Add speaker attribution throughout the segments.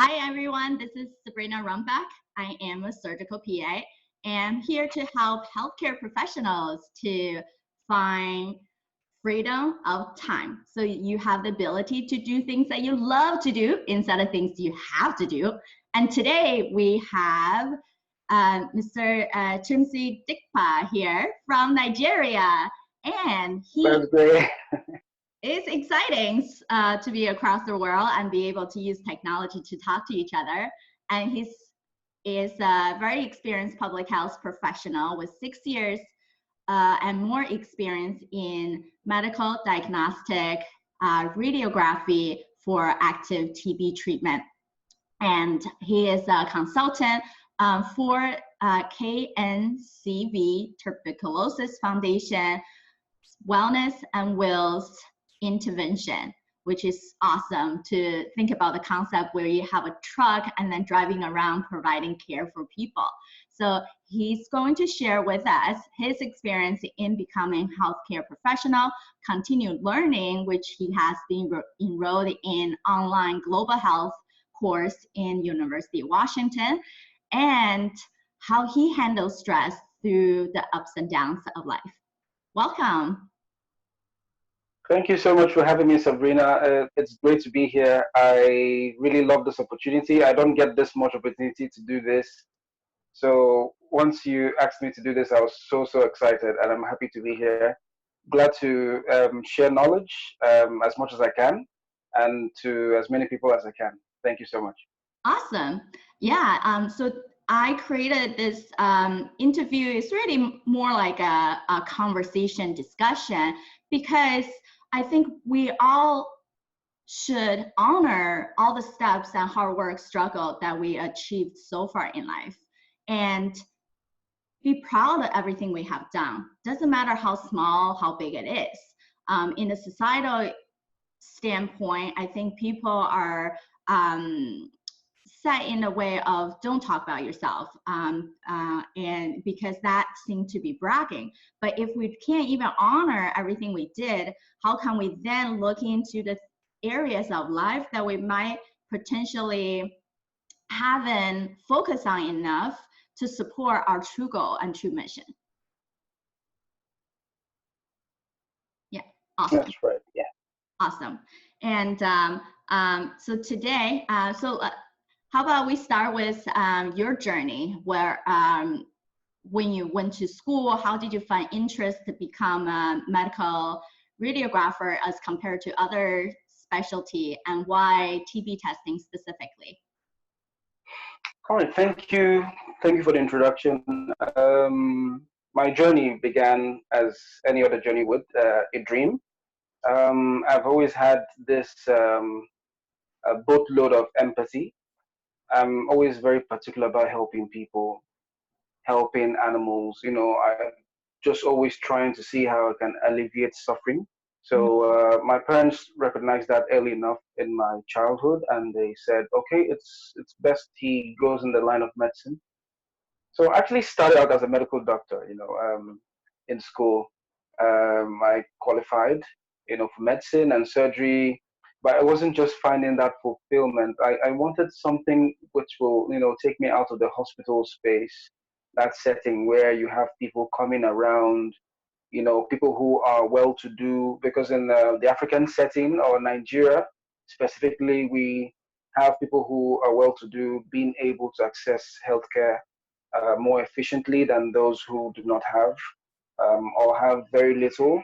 Speaker 1: Hi everyone, this is Sabrina. I am a surgical PA and I'm here to help healthcare professionals to find freedom of time. So you have the ability to do things that you love to do instead of things you have to do. And today we have Mr. Chimezie Dimkpa here from Nigeria. And
Speaker 2: That's great.
Speaker 1: it's exciting to be across the world and be able to use technology to talk to each other. And he is a very experienced public health professional with 6 years and more experience in medical diagnostic radiography for active TB treatment. And he is a consultant for KNCV Tuberculosis Foundation Wellness and Wills intervention, which is awesome to think about the concept where you have a truck and then driving around providing care for people. So he's going to share with us his experience in becoming a healthcare professional, continued learning, which he has been enrolled in online global health course in University of Washington, and how he handles stress through the ups and downs of life. Welcome.
Speaker 2: Thank you so much for having me, Sabrina. It's great to be here. I really love this opportunity. I don't get this much opportunity to do this. So once you asked me to do this, I was so excited, and I'm happy to be here. Glad to share knowledge as much as I can and to as many people as I can. Thank you so much.
Speaker 1: Awesome. Yeah. So I created this interview. It's really more like a conversation discussion, because I think we all should honor all the steps and hard work, struggle that we achieved so far in life, and be proud of everything we have done. Doesn't matter how small, how big it is. In a societal standpoint, I think people are set in a way of don't talk about yourself, and because that seemed to be bragging. But if we can't even honor everything we did, how can we then look into the areas of life that we might potentially haven't focused on enough to support our true goal and true mission? Yeah, awesome.
Speaker 2: That's right. Yeah.
Speaker 1: Awesome. And so today, how about we start with your journey, where when you went to school, how did you find interest to become a medical radiographer as compared to other specialty, and why TB testing specifically?
Speaker 2: All right. Thank you. Thank you for the introduction. My journey began as any other journey would, a dream. I've always had this a boatload of empathy. I'm always very particular about helping people, helping animals. I just always trying to see how I can alleviate suffering. So my parents recognized that early enough in my childhood, and they said, okay, it's best he goes in the line of medicine. So I actually started out as a medical doctor, in school. I qualified, for medicine and surgery, but I wasn't just finding that fulfillment. I wanted something which will, take me out of the hospital space, that setting where you have people coming around, people who are well-to-do, because in the African setting or Nigeria specifically, we have people who are well-to-do being able to access healthcare more efficiently than those who do not have or have very little.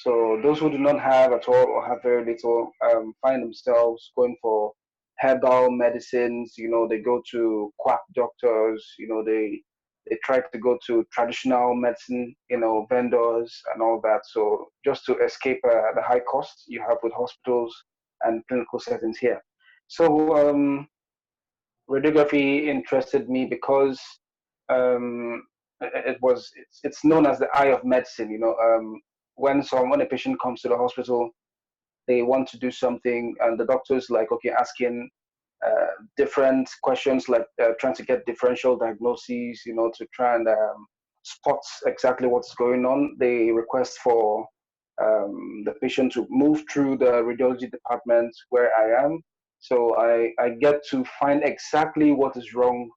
Speaker 2: So those who do not have at all or have very little find themselves going for herbal medicines. They go to quack doctors. They try to go to traditional medicine, vendors and all that. So just to escape the high costs you have with hospitals and clinical settings here. So radiography interested me because it's known as the eye of medicine. When a patient comes to the hospital, they want to do something, and the doctor's like, okay, asking different questions, like trying to get differential diagnoses, to try and spot exactly what's going on. They request for the patient to move through the radiology department where I am, So I get to find exactly what is wrong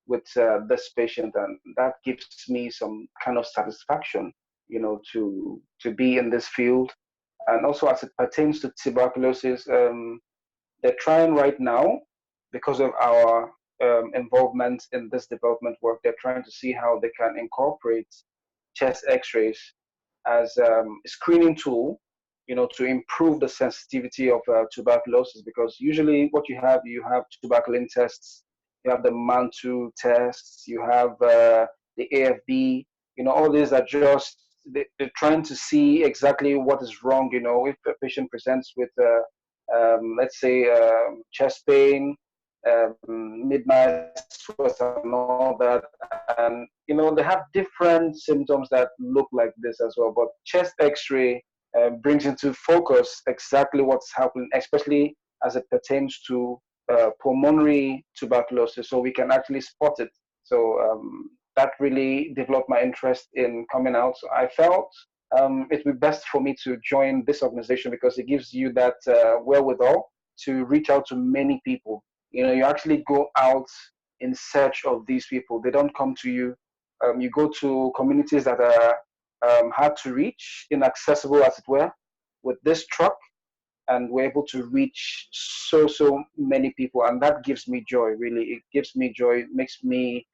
Speaker 2: with this patient, and that gives me some kind of satisfaction, to be in this field. And also, as it pertains to tuberculosis, they're trying right now, because of our involvement in this development work, they're trying to see how they can incorporate chest X-rays as a screening tool, to improve the sensitivity of tuberculosis. Because usually, what you have tuberculin tests, you have the Mantoux tests, you have the AFB. All these are just they're trying to see exactly what is wrong. If a patient presents with let's say chest pain, midnight sweats and all that, and they have different symptoms that look like this as well. But chest X-ray brings into focus exactly what's happening, especially as it pertains to pulmonary tuberculosis, so we can actually spot it. So that really developed my interest in coming out. So I felt it would be best for me to join this organization, because it gives you that wherewithal to reach out to many people. You actually go out in search of these people. They don't come to you. You go to communities that are hard to reach, inaccessible as it were, with this truck, and we're able to reach so many people, and that gives me joy. Really, it gives me joy. It makes me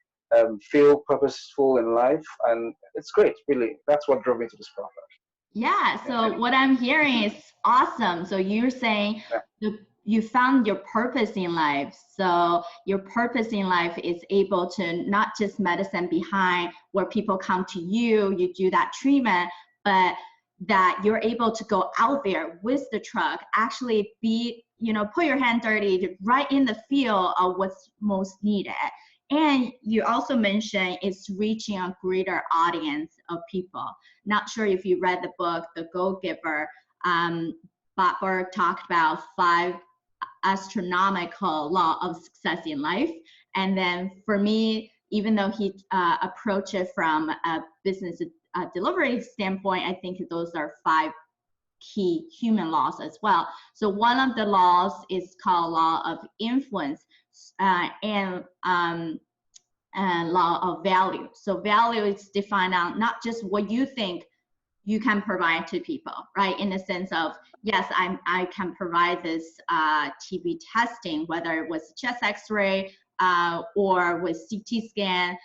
Speaker 2: feel purposeful in life, and it's great. Really, that's what drove me to this project.
Speaker 1: Yeah, so what I'm hearing is awesome. So you're saying you found your purpose in life. So your purpose in life is able to not just medicine behind where people come to you, you do that treatment, but that you're able to go out there with the truck, actually be, put your hand dirty right in the field of what's most needed. And you also mentioned it's reaching a greater audience of people. Not sure if you read the book, The Go-Giver. Bob Burke talked about 5 astronomical law of success in life. And then for me, even though he approached it from a business delivery standpoint, I think those are 5 key human laws as well. So one of the laws is called law of influence, and law of value. So value is defined on not just what you think you can provide to people, right? In the sense of, yes, I can provide this TB testing, whether it was chest X-ray or with CT scan.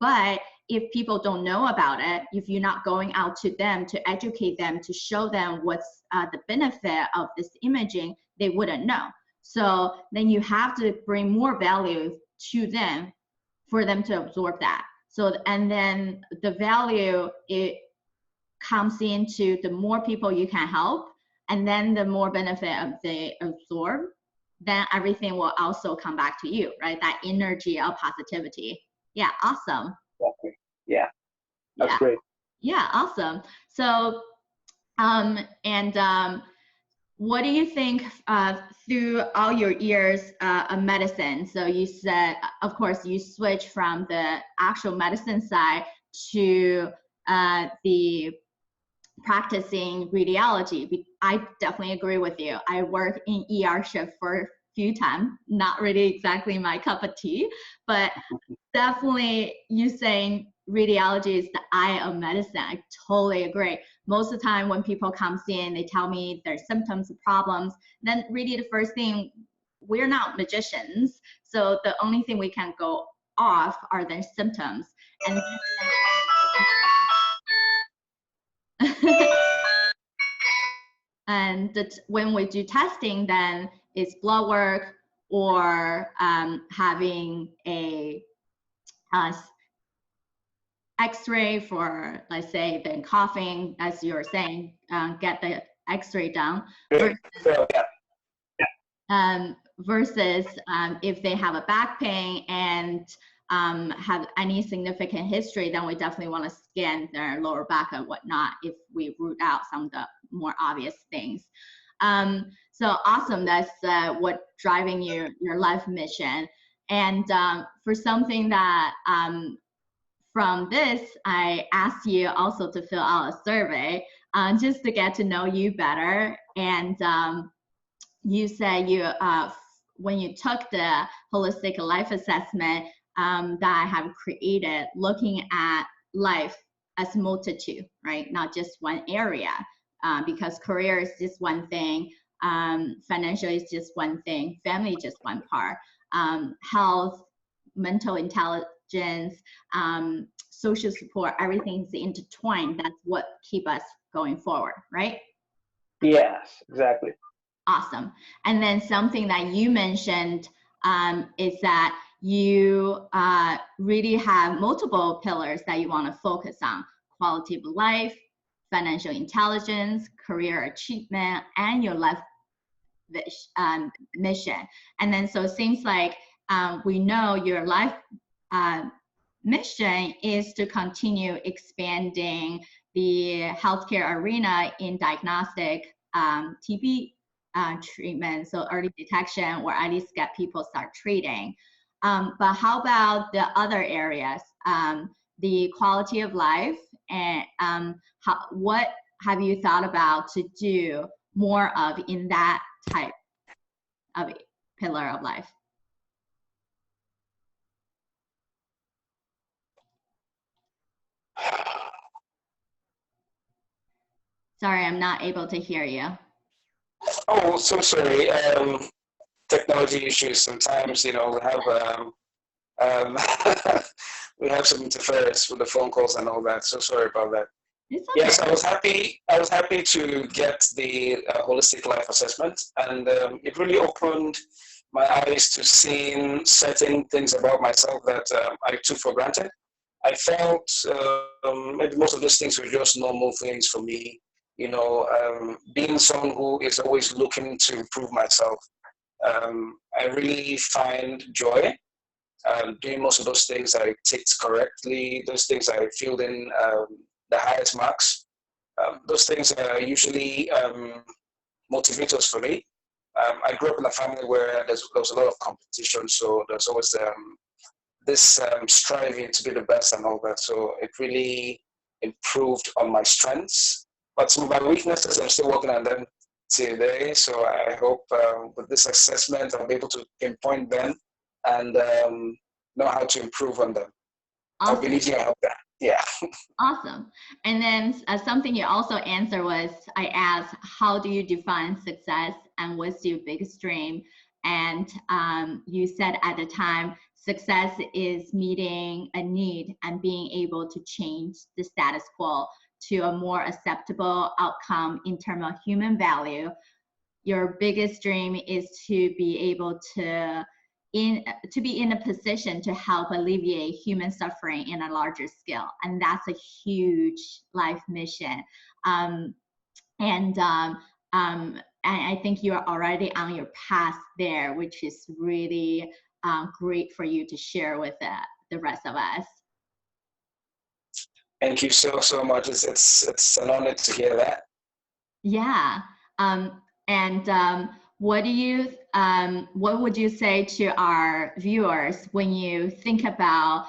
Speaker 1: But if people don't know about it, if you're not going out to them to educate them, to show them what's the benefit of this imaging, they wouldn't know. So then you have to bring more value to them for them to absorb that. So, and then the value, it comes into the more people you can help, and then the more benefit of they absorb, then everything will also come back to you, right? That energy of positivity. Yeah, awesome.
Speaker 2: Exactly. Yeah, that's great.
Speaker 1: Yeah, awesome. So, what do you think through all your years of medicine? So you said, of course, you switched from the actual medicine side to the practicing radiology. I definitely agree with you. I worked in ER shift for a few times, not really exactly my cup of tea, but definitely you saying radiology is the eye of medicine. I totally agree. Most of the time when people come in, they tell me their symptoms and problems. Then really the first thing, we're not magicians. So the only thing we can go off are their symptoms. And when we do testing, then it's blood work or having a X-ray for, let's say, then coughing, as you're saying, get the X-ray done. Versus if they have a back pain and have any significant history, then we definitely want to scan their lower back and whatnot if we root out some of the more obvious things. So awesome, that's what driving your life mission. And for something that from this, I asked you also to fill out a survey just to get to know you better. And you said you when you took the holistic life assessment that I have created, looking at life as multitude, right? Not just one area, because career is just one thing, financial is just one thing, family just one part, health, mental intelligence, social support, everything's intertwined. That's what keep us going forward, right?
Speaker 2: Yes, exactly.
Speaker 1: Awesome. And then something that you mentioned is that you really have multiple pillars that you want to focus on: quality of life, financial intelligence, career achievement, and your life mission. And then so it seems like we know your life mission is to continue expanding the healthcare arena in diagnostic TB treatment, so early detection, or at least get people start treating. But how about the other areas, the quality of life, and what have you thought about to do more of in that type of pillar of life? Sorry, I'm not able to hear you.
Speaker 3: Oh, so sorry. Technology issues. Sometimes, you know, we have some interference with the phone calls and all that. So sorry about that.
Speaker 1: It's okay.
Speaker 3: Yes, I was happy to get the holistic life assessment, and it really opened my eyes to seeing certain things about myself that I took for granted. I felt maybe most of those things were just normal things for me. You know, being someone who is always looking to improve myself, I really find joy doing most of those things I ticked correctly, those things I filled in the highest marks. Those things are usually motivators for me. I grew up in a family where there was a lot of competition, so there's always this striving to be the best and all that. So it really improved on my strengths. But some of my weaknesses, I'm still working on them today. So I hope with this assessment, I'll be able to pinpoint them and know how to improve on them.
Speaker 1: Awesome.
Speaker 3: I believe you help that. Yeah.
Speaker 1: Awesome. And then something you also answered was, I asked, how do you define success and what's your biggest dream? And you said at the time, success is meeting a need and being able to change the status quo to a more acceptable outcome in terms of human value. Your biggest dream is to be able to be in a position to help alleviate human suffering in a larger scale, and that's a huge life mission. And I think you're already on your path there, which is really great for you to share with the rest of us.
Speaker 3: Thank you so much. It's an honor to hear that.
Speaker 1: Yeah. What would you say to our viewers when you think about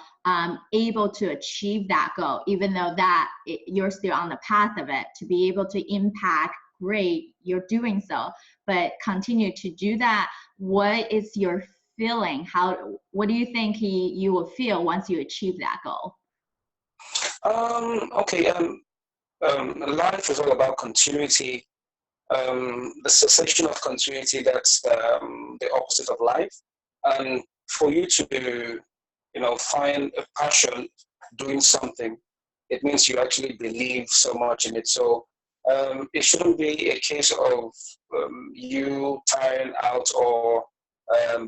Speaker 1: able to achieve that goal, even though that you're still on the path of it, to be able to impact? Great, you're doing so, but continue to do that. What is your feeling? What do you think you will feel once you achieve that goal?
Speaker 3: Okay. Life is all about continuity. The cessation of continuity, that's the opposite of life. And for you to, you know, find a passion doing something, it means you actually believe so much in it. So it shouldn't be a case of you tiring out or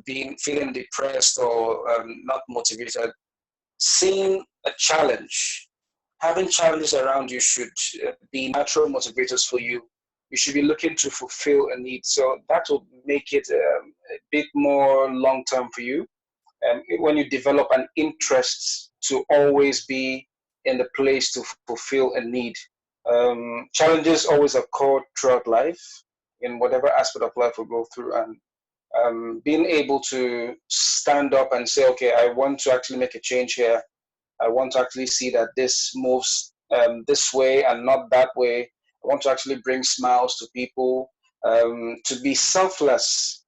Speaker 3: feeling depressed or not motivated. Seeing a challenge, having challenges around you should be natural motivators for you. You should be looking to fulfill a need. So that will make it a bit more long-term for you. When you develop an interest to always be in the place to fulfill a need. Challenges always occur throughout life, in whatever aspect of life we go through. And being able to stand up and say, okay, I want to actually make a change here. I want to actually see that this moves this way and not that way. I want to actually bring smiles to people.
Speaker 2: To be selfless,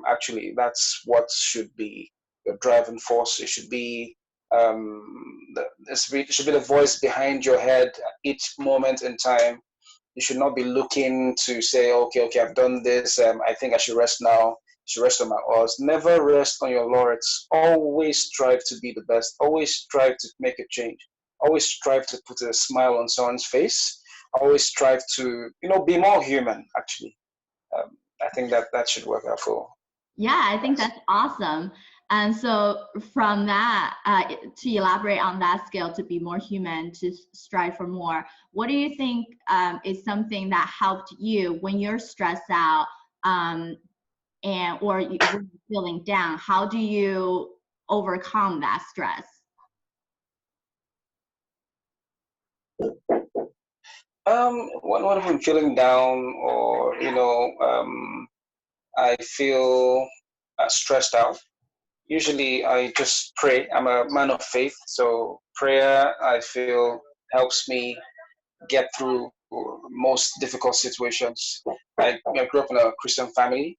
Speaker 2: actually, that's what should be your driving force. It should be it should be the voice behind your head at each moment in time. You should not be looking to say, okay, I've done this. I think I should rest now. Should rest on my oars. Never rest on your laurels. Always strive to be the best. Always strive to make a change. Always strive to put a smile on someone's face. Always strive to, be more human, actually. I think that should work out for.
Speaker 1: Yeah, I think that's awesome. And so from that, to elaborate on that skill, to be more human, to strive for more, what do you think is something that helped you when you're stressed out or you're feeling down? How do you overcome that stress?
Speaker 2: When I'm feeling down, or I feel stressed out, usually I just pray. I'm a man of faith, so prayer, I feel, helps me get through most difficult situations. I grew up in a Christian family.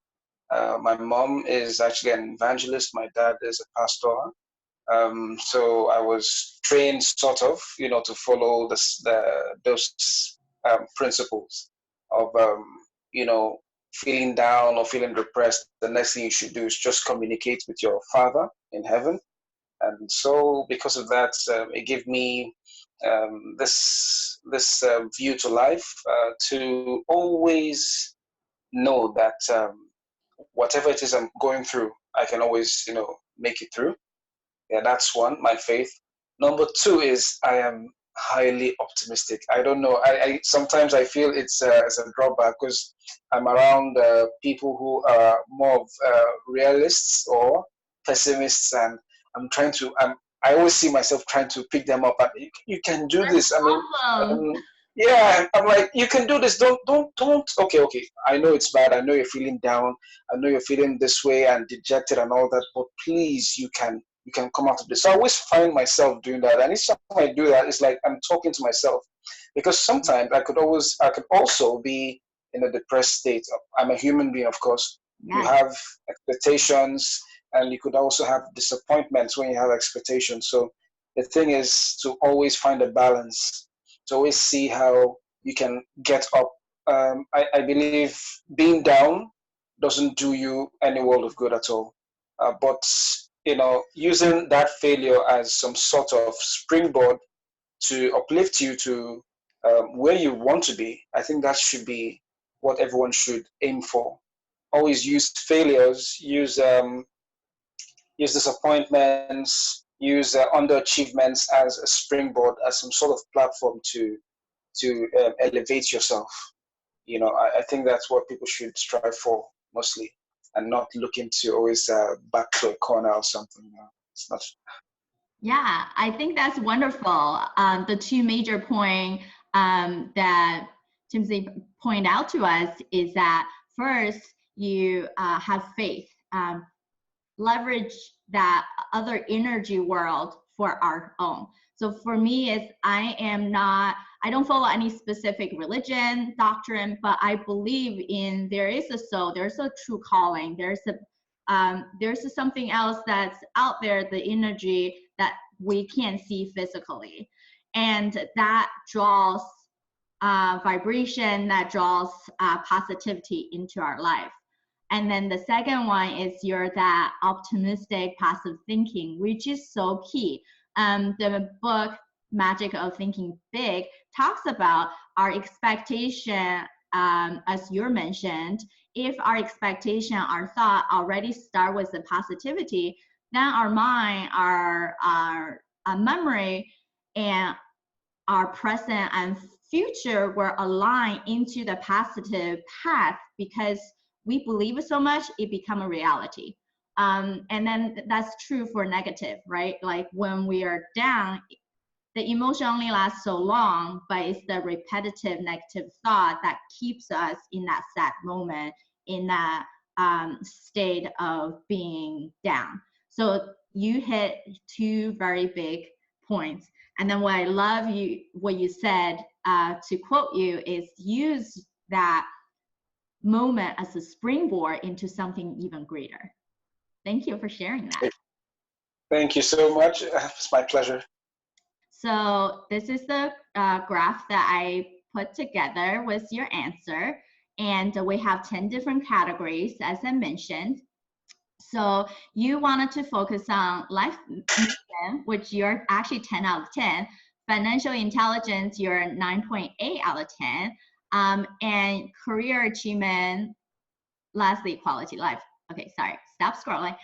Speaker 2: My mom is actually an evangelist. My dad is a pastor. So I was trained sort of, to follow those principles of, feeling down or feeling depressed. The next thing you should do is just communicate with your Father in heaven. And so because of that, it gave me this view to life, to always know that whatever it is I'm going through, I can always, make it through. Yeah, that's one, my faith. Number two is I am highly optimistic. I don't know. I sometimes I feel it's a drawback because I'm around people who are more of realists or pessimists, and I always see myself trying to pick them up. And you can do this. I mean, yeah, I'm like, you can do this. Don't. Okay. I know it's bad. I know you're feeling down. I know you're feeling this way and dejected and all that. But please, you can come out of this. So I always find myself doing that. And each time I do that, it's like I'm talking to myself, because sometimes I could also be in a depressed state. I'm a human being, of course.
Speaker 1: Yeah.
Speaker 2: You have expectations, and you could also have disappointments when you have expectations. So the thing is to always find a balance, to always see how you can get up. I believe being down doesn't do you any world of good at all. But using that failure as some sort of springboard to uplift you to where you want to be, I think that should be what everyone should aim for. Always use failures, use disappointments, use underachievements as a springboard, as some sort of platform to elevate yourself. I think that's what people should strive for mostly, and not looking to always back to a corner or something. It's not.
Speaker 1: Yeah, I think that's wonderful. The two major points that Chimezie pointed out to us is that first, you have faith, leverage that other energy world for our own. So for me, I don't follow any specific religion, doctrine, but I believe in there is a soul, there's a true calling, there's something else that's out there, the energy that we can't see physically. And that draws vibration, that draws positivity into our life. And then the second one is that optimistic passive thinking, which is so key. The book Magic of Thinking Big talks about our expectation, as you mentioned. If our expectation, our thought already start with the positivity, then our mind, our memory, and our present and future will align into the positive path, because we believe so much, it become a reality. And then that's true for negative, right? Like when we are down, the emotion only lasts so long, but it's the repetitive negative thought that keeps us in that sad moment, in that state of being down. So you hit two very big points. And then what I love what you said, to quote you, is use that moment as a springboard into something even greater. Thank you for sharing that.
Speaker 3: Thank you so much. It's my pleasure.
Speaker 1: So this is the graph that I put together with your answer. And we have 10 different categories, as I mentioned. So you wanted to focus on life mission, which you're actually 10 out of 10. Financial intelligence, you're 9.8 out of 10. And career achievement, lastly, quality life. Okay, sorry, stop scrolling.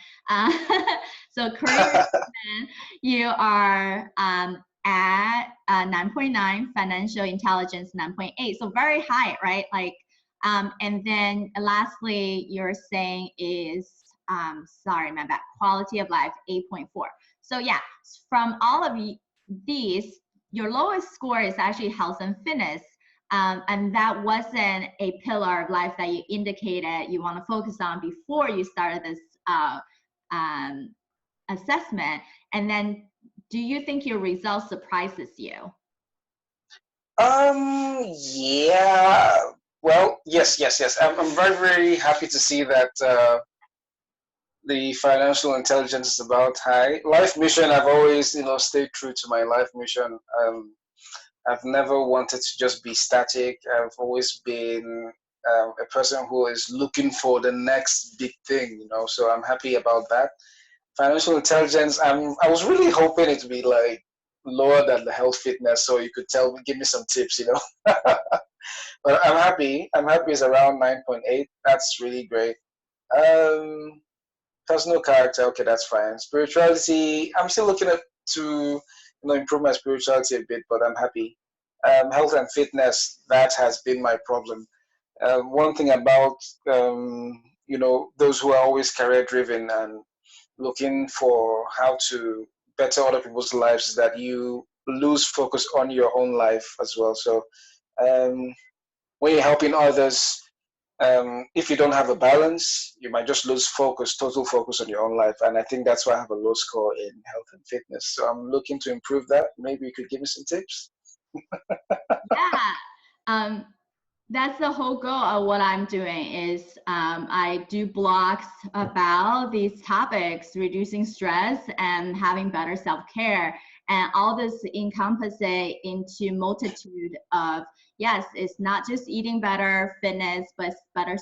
Speaker 1: So career achievement, you are at 9.9, financial intelligence 9.8, so very high, right? Like, and then lastly, you're saying is, sorry, my bad, quality of life 8.4. So yeah, from all of these, your lowest score is actually health and fitness. And that wasn't a pillar of life that you indicated you want to focus on before you started this assessment. And then, do you think your result surprises you?
Speaker 3: Yeah. Well, yes. I'm very, very happy to see that the financial intelligence is about high. Life mission, I've always, stayed true to my life mission. I've never wanted to just be static. I've always been a person who is looking for the next big thing, so I'm happy about that. Financial intelligence, I was really hoping it to be like lower than the health fitness, so you could give me some tips, But I'm happy. I'm happy it's around 9.8. That's really great. Personal character, okay, that's fine. Spirituality, I'm still looking to improve my spirituality a bit, but I'm happy. Health and fitness, that has been my problem. One thing about those who are always career driven and looking for how to better other people's lives is that you lose focus on your own life as well. So when you're helping others, if you don't have a balance, you might just lose total focus on your own life. And I think that's why I have a low score in health and fitness. So I'm looking to improve that. Maybe you could give me some tips.
Speaker 1: Yeah. That's the whole goal of what I'm doing is I do blogs about these topics, reducing stress and having better self-care. And all this encompasses into multitude of, yes, it's not just eating better, fitness, but better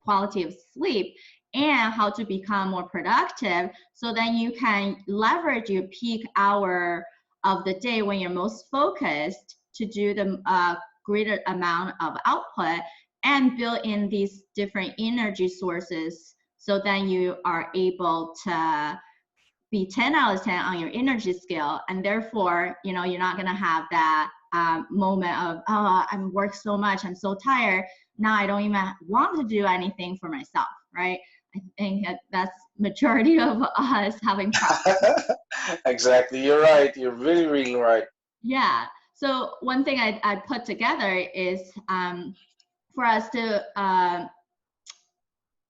Speaker 1: quality of sleep and how to become more productive. So then you can leverage your peak hour of the day when you're most focused to do the greater amount of output and build in these different energy sources so then you are able to be 10 out of 10 on your energy scale, and therefore you're not going to have that moment of, oh, I've worked so much, I'm so tired, now I don't even want to do anything for myself, right? I think that's majority of us having problems.
Speaker 3: Exactly, you're right, you're really, really right.
Speaker 1: Yeah. So one thing I put together is for us to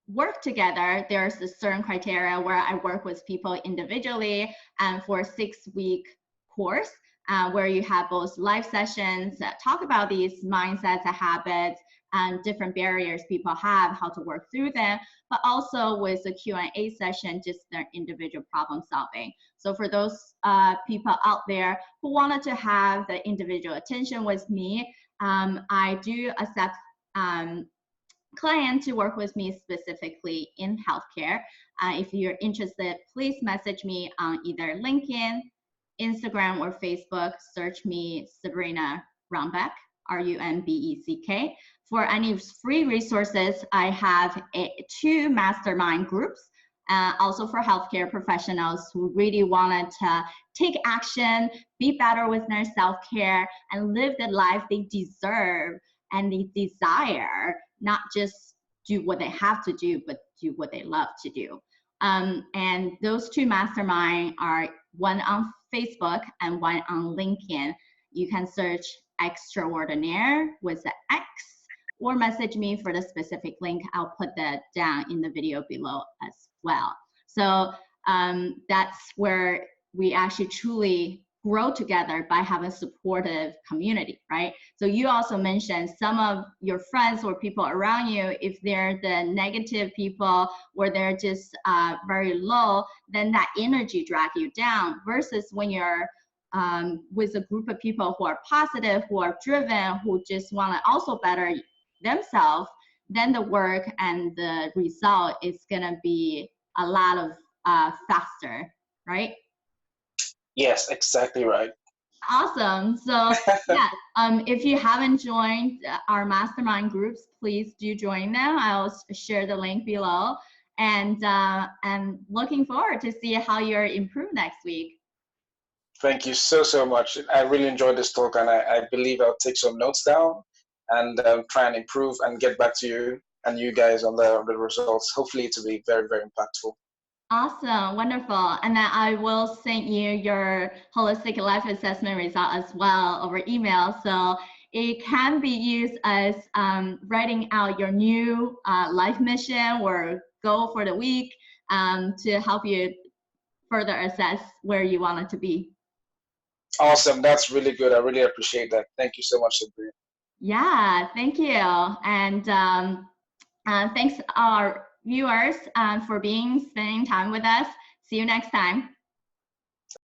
Speaker 1: work together, there's a certain criteria where I work with people individually and for a 6-week course where you have both live sessions that talk about these mindsets and habits and different barriers people have, how to work through them, but also with a Q&A session, just their individual problem solving. So for those people out there who wanted to have the individual attention with me, I do accept client to work with me specifically in healthcare. If you're interested, please message me on either LinkedIn, Instagram, or Facebook. Search me Sabrina Rumbeck, R-U-M-B-E-C-K. For any free resources, I have 2 mastermind groups, also for healthcare professionals who really wanted to take action, be better with their self-care, and live the life they deserve and they desire, not just do what they have to do, but do what they love to do. And those 2 mastermind are one on Facebook and one on LinkedIn. You can search Xtraordinaire with the X or message me for the specific link. I'll put that down in the video below as well. So that's where we actually truly grow together by having a supportive community, right? So you also mentioned some of your friends or people around you, if they're the negative people or they're just very low, then that energy drag you down, versus when you're with a group of people who are positive, who are driven, who just want to also better themselves, then the work and the result is going to be a lot of faster, right?
Speaker 3: Yes, exactly right.
Speaker 1: Awesome. So yeah, if you haven't joined our mastermind groups, please do join them. I'll share the link below, and looking forward to see how you're improved next week.
Speaker 3: Thank you so much. I really enjoyed this talk, and I believe I'll take some notes down and try and improve and get back to you and you guys on the results. Hopefully to be very, very impactful.
Speaker 1: Awesome, wonderful. And then I will send you your holistic life assessment result as well over email. So it can be used as writing out your new life mission or goal for the week to help you further assess where you want it to be.
Speaker 3: Awesome, that's really good. I really appreciate that. Thank you so much, Sabrina.
Speaker 1: Yeah, thank you. And thanks our viewers for spending time with us. See you next time.